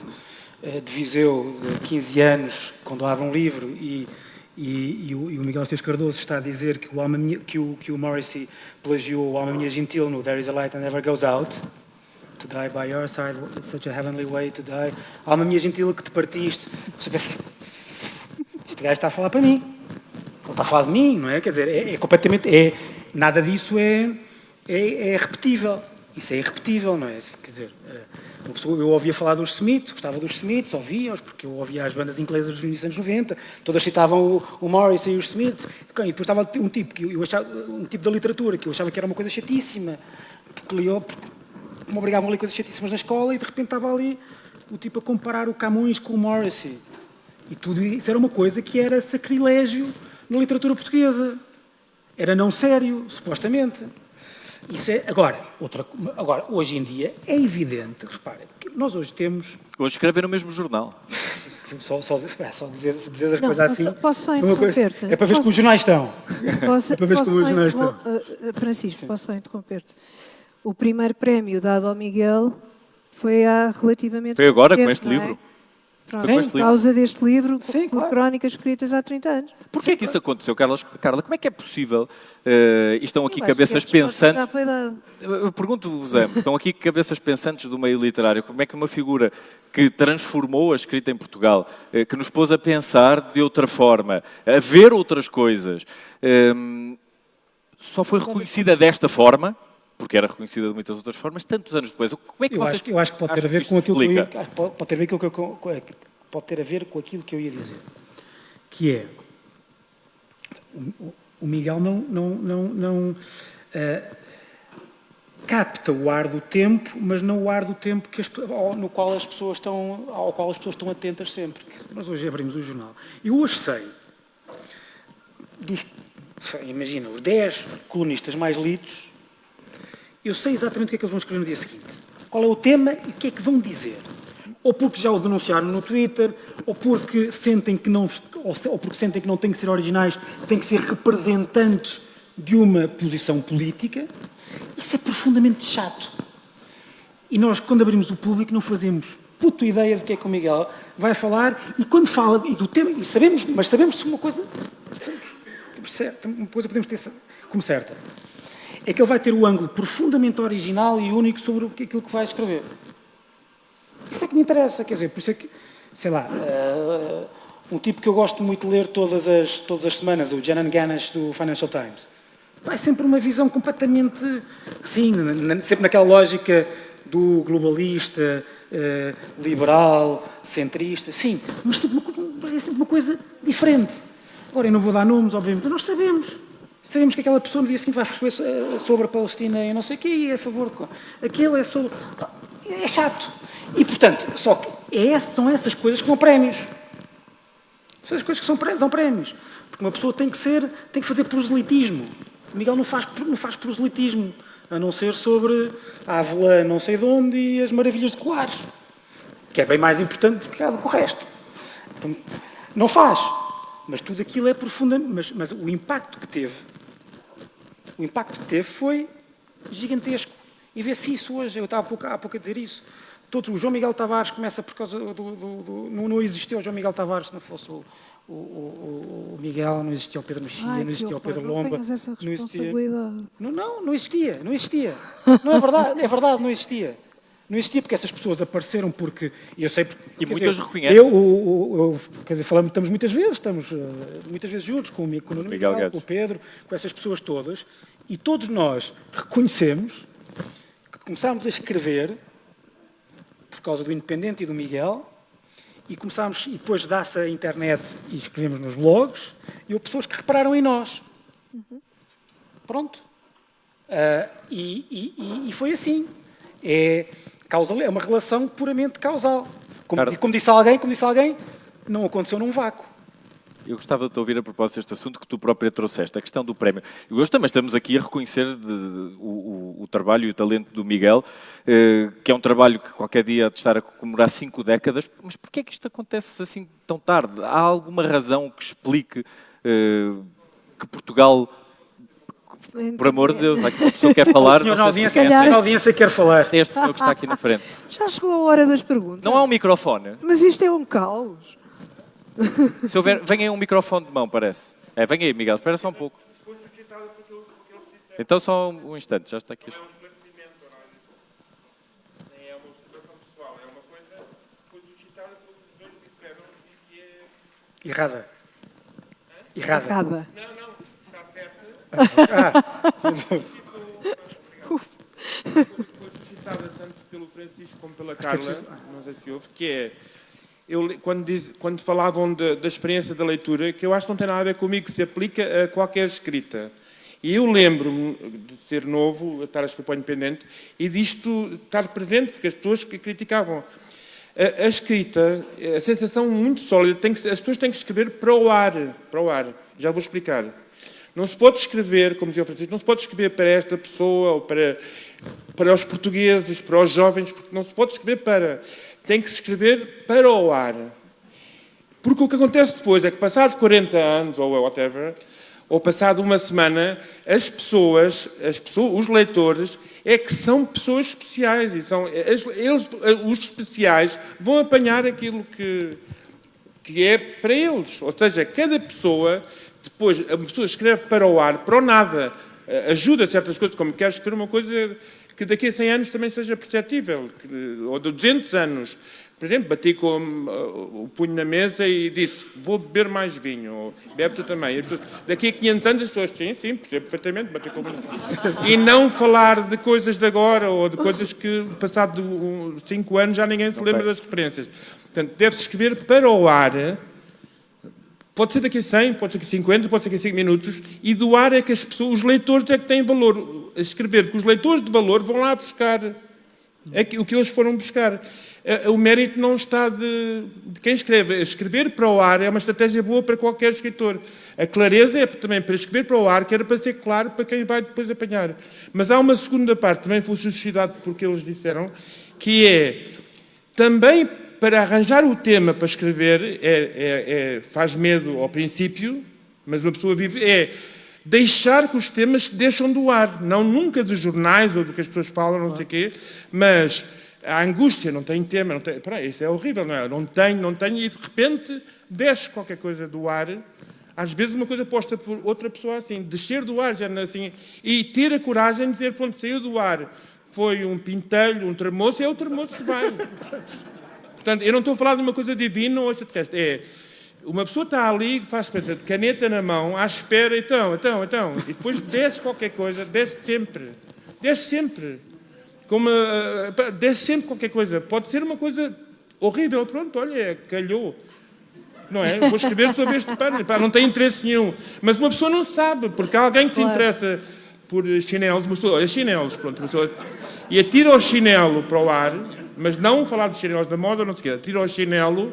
de Viseu de 15 anos, quando abre um livro e E o Miguel Esteves Cardoso está a dizer que o Morrissey plagiou o Alma Minha Gentil no There is a Light That Never Goes Out. To die by your side, it's such a heavenly way to die. Alma Minha Gentil, que te partiste. Você pensa, este gajo está a falar para mim. Ele está a falar de mim, não é? Quer dizer, é completamente... nada disso é repetível. Isso é irrepetível, não é? Quer dizer, eu ouvia falar dos Smiths, gostava dos Smiths, ouvia-os, porque eu ouvia as bandas inglesas dos inícios dos anos 90, todas citavam o Morrissey e os Smiths, e depois estava um tipo da literatura que eu achava que era uma coisa chatíssima, porque me obrigavam a ler coisas chatíssimas na escola, e de repente estava ali o tipo a comparar o Camões com o Morrissey. E tudo isso era uma coisa que era sacrilégio na literatura portuguesa. Era não sério, supostamente. Isso é, agora, hoje em dia, é evidente, reparem, que nós hoje temos... Hoje escrevem no mesmo jornal. Só dizer as coisas assim... Posso só interromper-te? É para ver como os jornais estão. Posso, É para ver como os jornais estão. Francisco, sim. Posso só interromper-te? O primeiro prémio dado ao Miguel foi há relativamente... Foi agora, tempo, com este livro? Pronto, por causa deste livro, sim, por crónicas escritas há 30 anos. Porquê é que isso aconteceu, Carla? Como é que é possível? Estão aqui cabeças pensantes... Já foi dado. Eu pergunto-vos, estão aqui cabeças pensantes do meio literário. Como é que uma figura que transformou a escrita em Portugal, que nos pôs a pensar de outra forma, a ver outras coisas, só foi reconhecida desta forma, porque era reconhecida de muitas outras formas, tantos anos depois? Como é que eu acho que pode ter a ver com aquilo que eu ia dizer. Que é, o Miguel não capta o ar do tempo, mas não o ar do tempo ao qual as pessoas estão atentas sempre. Nós hoje abrimos o jornal. Eu hoje sei, imagina, os 10 colunistas mais lidos, eu sei exatamente o que é que eles vão escrever no dia seguinte. Qual é o tema e o que é que vão dizer. Ou porque já o denunciaram no Twitter, ou porque sentem que não têm que ser originais, têm que ser representantes de uma posição política. Isso é profundamente chato. E nós, quando abrimos o Público, não fazemos puta ideia do que é que o Miguel vai falar, e quando fala e do tema, e sabemos uma coisa podemos ter como certa. É que ele vai ter o ângulo profundamente original e único sobre aquilo que vai escrever. Isso é que me interessa, quer dizer, por isso é que, sei lá, um tipo que eu gosto muito de ler todas as semanas, o Janan Ganesh do Financial Times, vai sempre uma visão completamente, sim, sempre naquela lógica do globalista, liberal, centrista, sim, mas é sempre uma coisa diferente. Agora, eu não vou dar nomes, obviamente, mas nós sabemos que aquela pessoa no dia seguinte vai escrever sobre a Palestina e não sei o quê, e é a favor de... Aquilo é sobre... É chato. E, portanto, só que são essas coisas que dão prémios. São as coisas que dão prémios. Porque uma pessoa tem que fazer proselitismo. O Miguel não faz proselitismo, a não ser sobre a Avelã não sei de onde e as maravilhas de Colares, que é bem mais importante do que o resto. Então, não faz. Mas tudo aquilo é profundamente... Mas o impacto que teve foi gigantesco. E vê-se isso hoje. Eu estava há pouco a dizer isso. O João Miguel Tavares começa por causa não existia o João Miguel Tavares se não fosse o Miguel, não existia o Pedro Mexia, não existia o Pedro Lomba. Não essa responsabilidade. Não existia. Não é verdade, não existia. Não existia porque essas pessoas apareceram porque... Eu sei porque... E muitas reconhecem. Quer dizer, estamos muitas vezes juntos com o Miguel, com o Pedro, com essas pessoas todas, e todos nós reconhecemos que começámos a escrever por causa do Independente e do Miguel, e depois dá-se a internet e escrevemos nos blogs, e houve pessoas que repararam em nós. Pronto. E foi assim. É uma relação puramente causal. Como disse alguém, não aconteceu num vácuo. Eu gostava de te ouvir a propósito deste assunto que tu própria trouxeste, a questão do prémio. Eu gosto, mas estamos aqui a reconhecer o trabalho e o talento do Miguel, que é um trabalho que qualquer dia há de estar a comemorar 5 décadas. Mas porquê é que isto acontece assim tão tarde? Há alguma razão que explique que Portugal... Por amor de Deus, vai que uma pessoa quer falar... O senhor na audiência quer falar. É este senhor que está aqui na frente. Já chegou a hora das perguntas. Não há um microfone. Mas isto é um caos. Se houver, venha aí um microfone de mão, parece. Venha aí, Miguel, espera só um pouco. Então só um instante, já está aqui. Não é um esclarecimento, nem é uma observação pessoal, é uma coisa que foi suscitada pelos professores que disseram e que é... Errada. Errada. Errada. Não, está certa. Foi suscitada tanto pelo Francisco como pela Carla, não sei se houve, que é... Quando falavam da experiência da leitura, que eu acho que não tem nada a ver comigo, que se aplica a qualquer escrita. E eu lembro-me de ser novo, estar a escrever para o Independente, e disto estar presente, porque as pessoas que criticavam. A escrita, a sensação muito sólida, as pessoas têm que escrever para o ar. Já vou explicar. Não se pode escrever, como dizia o Francisco, não se pode escrever para esta pessoa, ou para os portugueses, para os jovens, porque não se pode escrever para... Tem que se escrever para o ar. Porque o que acontece depois é que, passado 40 anos, ou whatever, ou passado uma semana, os leitores, é que são pessoas especiais. E os especiais vão apanhar aquilo que é para eles. Ou seja, cada pessoa, depois, a pessoa escreve para o ar, para o nada. Ajuda certas coisas, como quer escrever uma coisa que daqui a 100 anos também seja perceptível, ou de 200 anos. Por exemplo, bati com o punho na mesa e disse, vou beber mais vinho, ou bebe tu também. Pessoas, daqui a 500 anos as pessoas, sim, percebo perfeitamente, bati com o punho. E não falar de coisas de agora, ou de coisas que, passado 5 anos, já ninguém se lembra das referências. Portanto, deve-se escrever para o ar. Pode ser daqui a 100, pode ser daqui a 50, pode ser daqui a 5 minutos, e do ar é que as pessoas, os leitores é que têm valor. Escrever, porque os leitores de valor vão lá buscar o que eles foram buscar. O mérito não está de quem escreve. Escrever para o ar é uma estratégia boa para qualquer escritor. A clareza é também para escrever para o ar, que era para ser claro para quem vai depois apanhar. Mas há uma segunda parte, também foi suscitada porque eles disseram, que é também para arranjar o tema para escrever, faz medo ao princípio, mas uma pessoa vive, deixar que os temas deixam do ar, não nunca dos jornais ou do que as pessoas falam, não sei o quê, mas a angústia, não tem tema, isso é horrível, não é? Não tenho, e de repente desce qualquer coisa do ar, às vezes uma coisa posta por outra pessoa assim, descer do ar, já assim, e ter a coragem de dizer, pronto, saiu do ar, foi um pintelho, um termoço, é o termoço que vai. Portanto, eu não estou a falar de uma coisa divina ou outra de resto. Uma pessoa está ali, faz de caneta na mão, à espera, então. E depois desce qualquer coisa, desce sempre. Desce sempre qualquer coisa. Pode ser uma coisa horrível. Pronto, olha, calhou. Não é? Vou escrever sobre este pano. Não tem interesse nenhum. Mas uma pessoa não sabe, porque há alguém que se interessa por chinelos. Uma pessoa, olha, chinelos, pronto. Uma pessoa, e atira o chinelo para o ar, mas não falar dos chinelos da moda, não sei o quê. Atira o chinelo,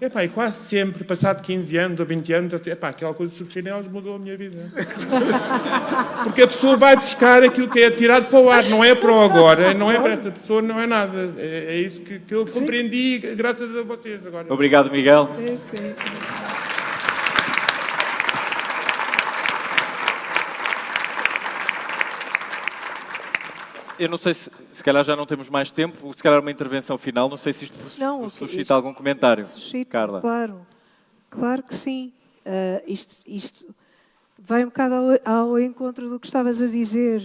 e quase sempre, passado 15 anos ou 20 anos, aquela coisa sobre chinelos mudou a minha vida. Porque a pessoa vai buscar aquilo que é atirado para o ar, não é para o agora, não é para esta pessoa, não é nada. É isso que eu compreendi graças a vocês agora. Obrigado, Miguel. Sim. Eu não sei se calhar já não temos mais tempo, se calhar uma intervenção final, não sei se isto suscita algum comentário. Suscita, Carla. Claro que sim. Isto vai um bocado ao encontro do que estavas a dizer.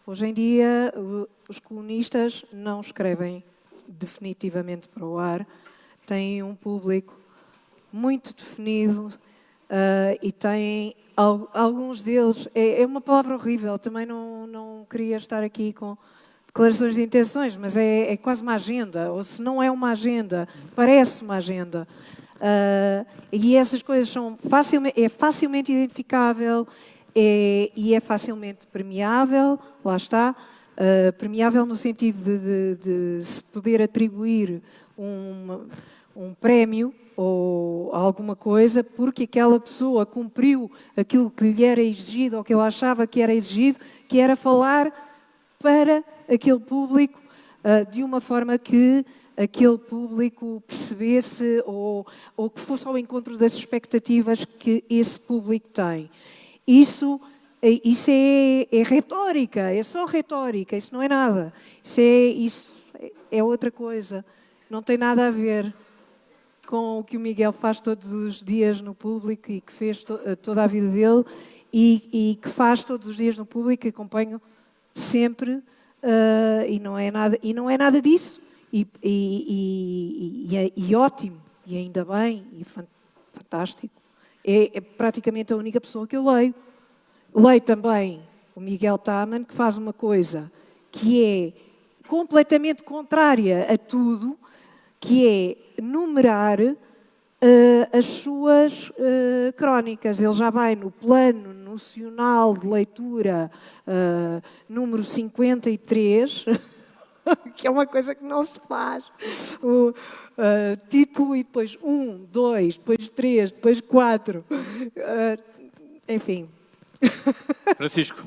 Hoje em dia, os colunistas não escrevem definitivamente para o ar, têm um público muito definido e têm... Alguns deles, é uma palavra horrível, também não queria estar aqui com declarações de intenções, mas é quase uma agenda, ou se não é uma agenda, parece uma agenda. E essas coisas são facilmente identificável e é facilmente premiável, lá está, premiável no sentido de se poder atribuir um prémio ou alguma coisa, porque aquela pessoa cumpriu aquilo que lhe era exigido, ou que ele achava que era exigido, que era falar para aquele público de uma forma que aquele público percebesse ou que fosse ao encontro das expectativas que esse público tem. Isso é retórica, é só retórica, isso não é nada. Isso é outra coisa, não tem nada a ver com o que o Miguel faz todos os dias no público e que fez toda a vida dele e que faz todos os dias no público, que acompanho sempre, e não é nada disso. E ótimo, e ainda bem, e fantástico. É praticamente a única pessoa que eu leio. Leio também o Miguel Taman, que faz uma coisa que é completamente contrária a tudo, que é numerar as suas crónicas. Ele já vai no Plano Nacional de Leitura número 53, que é uma coisa que não se faz. O título e depois 1, 2, depois 3, depois 4. Enfim. Francisco.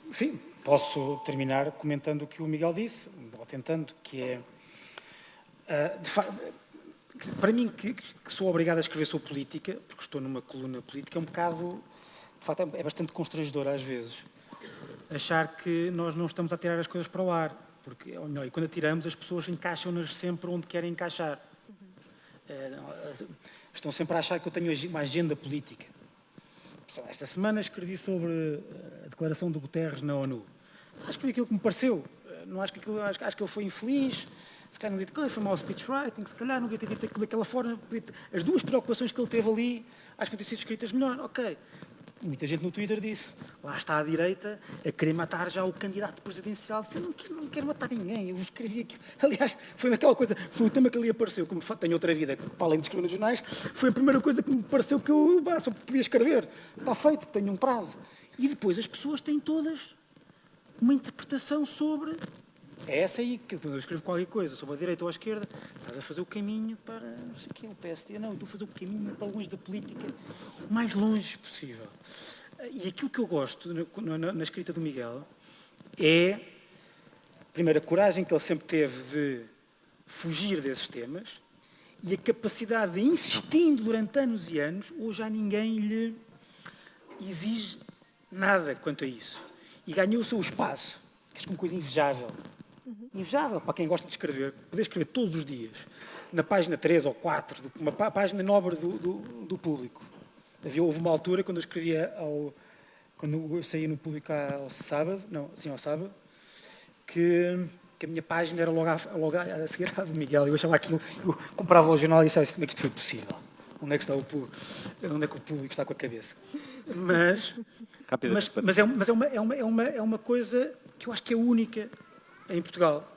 Enfim, posso terminar comentando o que o Miguel disse, ou tentando, que é... para mim, que sou obrigado a escrever sobre política, porque estou numa coluna política, é um bocado... De facto, é bastante constrangedor às vezes. Achar que nós não estamos a tirar as coisas para o ar. Porque, ou melhor, e quando atiramos, as pessoas encaixam-nas sempre onde querem encaixar. Estão sempre a achar que eu tenho uma agenda política. Esta semana escrevi sobre a declaração do Guterres na ONU. Acho que foi aquilo que me pareceu. Não acho que ele foi infeliz. Se calhar não devia ter foi mau speechwriting. Se calhar não devia ter dito aquilo daquela forma. As duas preocupações que ele teve ali, acho que podiam ter sido escritas melhor. Ok. Muita gente no Twitter disse, lá está a direita a querer matar já o candidato presidencial. Eu não quero matar ninguém, eu escrevi aquilo. Aliás, foi aquela coisa, foi o tema que ali apareceu, como tenho outra vida, para além de escrever nos jornais, foi a primeira coisa que me pareceu que eu só podia escrever. Está feito, tenho um prazo. E depois as pessoas têm todas uma interpretação sobre... É essa aí, que quando eu escrevo qualquer coisa sobre a direita ou a esquerda, estás a fazer o caminho para, não sei o quê, o PSD. Não, eu estou a fazer o caminho para longe da política, o mais longe possível. E aquilo que eu gosto na escrita do Miguel é, primeiro, a coragem que ele sempre teve de fugir desses temas e a capacidade de, insistindo durante anos e anos, hoje já ninguém lhe exige nada quanto a isso. E ganhou o seu espaço, que é uma coisa invejável. Invejável para quem gosta de escrever, poder escrever todos os dias, na página 3 ou 4, uma página nobre do público. Houve uma altura, quando eu escrevia, quando eu saía no público ao sábado, que a minha página era logo a seguir à do Miguel. Eu achava aquilo, eu comprava o jornal e achava como é que isto foi possível? Onde é que o público está com a cabeça? Mas é uma coisa que eu acho que é única em Portugal.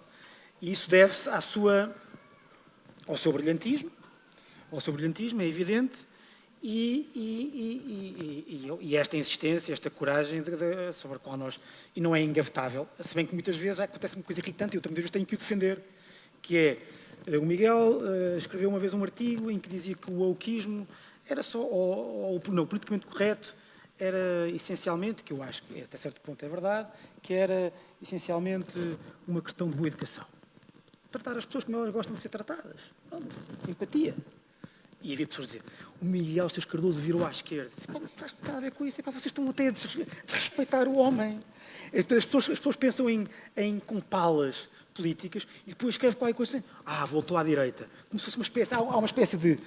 E isso deve-se ao seu brilhantismo. É evidente. E esta insistência, esta coragem sobre a qual nós... E não é engavetável. Se bem que muitas vezes acontece uma coisa irritante e eu muitas vezes tenho que o defender. Que é... O Miguel escreveu uma vez um artigo em que dizia que o wokeismo era só... o politicamente correto era essencialmente, que eu acho que até certo ponto é verdade, que era essencialmente uma questão de boa educação. Tratar as pessoas como elas gostam de ser tratadas. Pronto, empatia. E havia pessoas a dizer, o Miguel Esteves Cardoso virou à esquerda. Disse, não faz nada a ver com isso, vocês estão até a desrespeitar o homem. Então, as pessoas pensam em compalas políticas e depois escrevem qualquer coisa assim, voltou à direita. Como se fosse uma espécie, há uma espécie de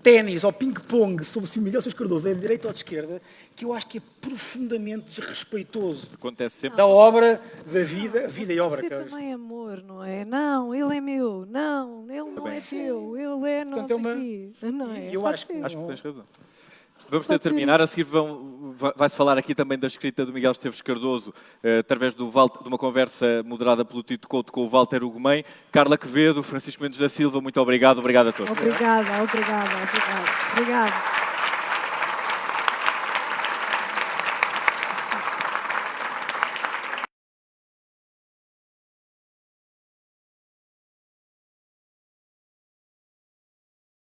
ténis ou ping-pong sobre se o Miguel Esteves Cardoso é de direita ou de esquerda, que eu acho que é profundamente desrespeitoso. Acontece sempre. Da obra, da vida e obra. Isso também é amor, não é? Não, ele é meu. Não, ele não é teu. Ele é nosso aqui. Não é? Eu acho que tens razão. Vamos ter de terminar. A seguir vai-se falar aqui também da escrita do Miguel Esteves Cardoso, através de uma conversa moderada pelo Tito Couto com o Walter Ugumem. Carla Quevedo, Francisco Mendes da Silva, muito obrigado. Obrigado a todos. Obrigada.